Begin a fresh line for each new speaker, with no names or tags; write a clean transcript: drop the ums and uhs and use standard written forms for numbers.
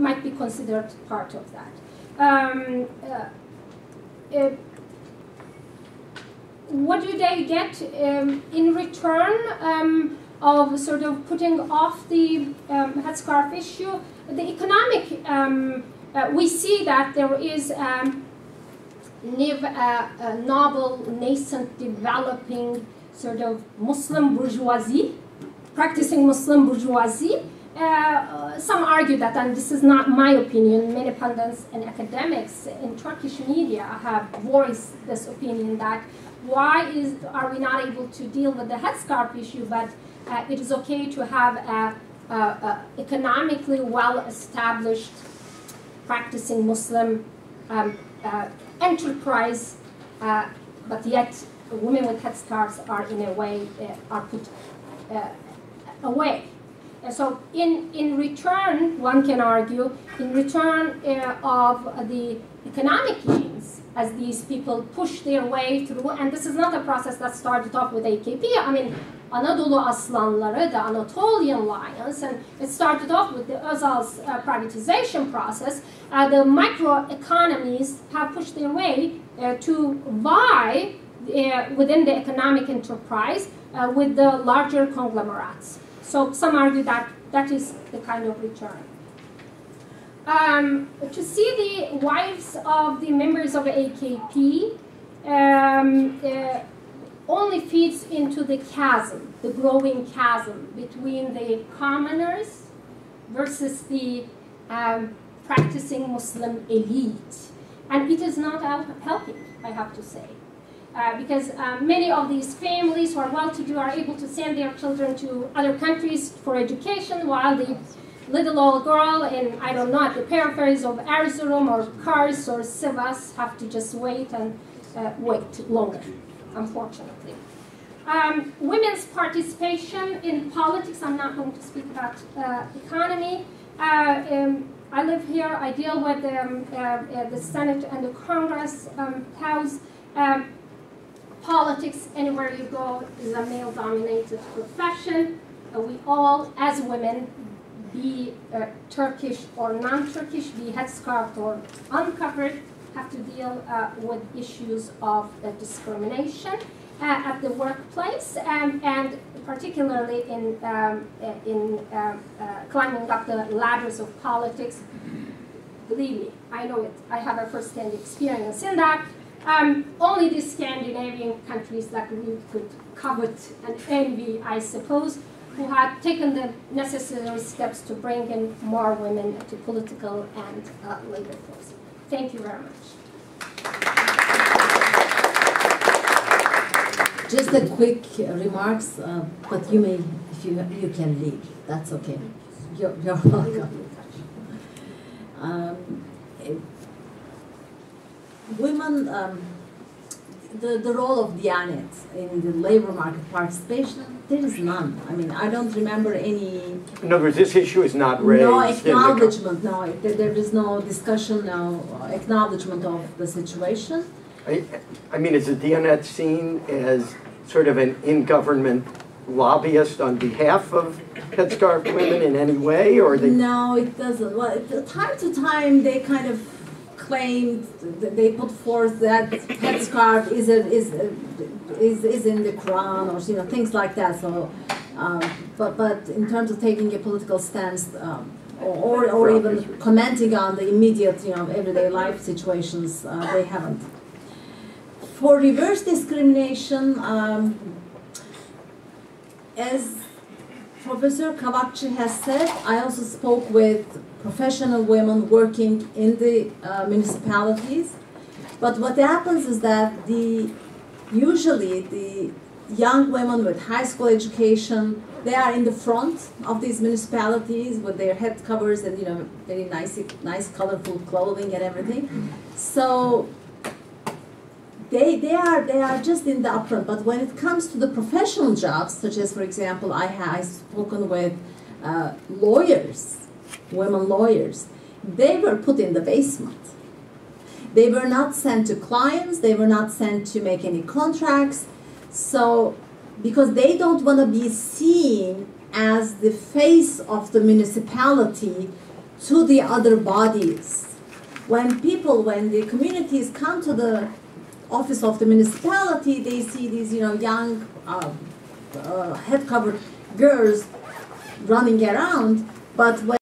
might be considered part of that. What do they get in return of sort of putting off the headscarf issue? The economic, we see that there is novel, nascent, developing sort of Muslim bourgeoisie, practicing Muslim bourgeoisie. Some argue that, and this is not my opinion, many pundits and academics in Turkish media have voiced this opinion that why are we not able to deal with the headscarf issue, but it is okay to have a economically well-established practicing Muslim enterprise, but yet women with headscarves are in a way are put away. And so in return, one can argue, in return of the economic gains, as these people push their way through, and this is not a process that started off with AKP. I mean, Anadolu Aslanları, the Anatolian Lions, and it started off with the Özal's privatization process. The microeconomies have pushed their way to vie within the economic enterprise with the larger conglomerates. So some argue that that is the kind of return. To see the wives of the members of AKP only feeds into the chasm, the growing chasm between the commoners versus the practicing Muslim elite. And it is not helping, I have to say. Because many of these families who are well-to-do are able to send their children to other countries for education, while the little old girl in, I don't know, at the peripheries of Erzurum or Kars or Sivas have to just wait and wait longer, unfortunately. Women's participation in politics, I'm not going to speak about economy. I live here, I deal with the Senate and the Congress House. Politics, anywhere you go, is a male-dominated profession. We all, as women, be Turkish or non-Turkish, be headscarfed or uncovered, have to deal with issues of discrimination at the workplace, and particularly in climbing up the ladders of politics. Believe me, I know it. I have a first-hand experience in that. Only the Scandinavian countries that we could covet and envy, I suppose, who had taken the necessary steps to bring in more women to political and labor force. Thank you very much.
Just a quick remarks, but you may, if you can leave, that's okay. You're welcome. Women, the role of Diyanet in the labor market participation, there is none. I mean, I don't remember any...
In other words, this issue is not raised.
No acknowledgement, no. There is no discussion, no acknowledgement of the situation.
I mean, is the Diyanet seen as sort of an in-government lobbyist on behalf of headscarf women in any way, or they...
No, it doesn't. Well, time to time, they kind of claimed, they put forth that headscarf is in the Quran, or things like that. So, but in terms of taking a political stance, or even commenting on the immediate, everyday life situations, they haven't. For reverse discrimination, as Professor Kavakci has said, I also spoke with professional women working in the municipalities. But what happens is that usually the young women with high school education, they are in the front of these municipalities with their head covers and very nice colorful clothing and everything. So they are just in the upfront. But when it comes to the professional jobs, such as, for example, I've spoken with lawyers, women lawyers, they were put in the basement. They were not sent to clients, they were not sent to make any contracts. So, because they don't want to be seen as the face of the municipality to the other bodies. When the communities come to the office of the municipality, they see these, young, head-covered girls running around, but when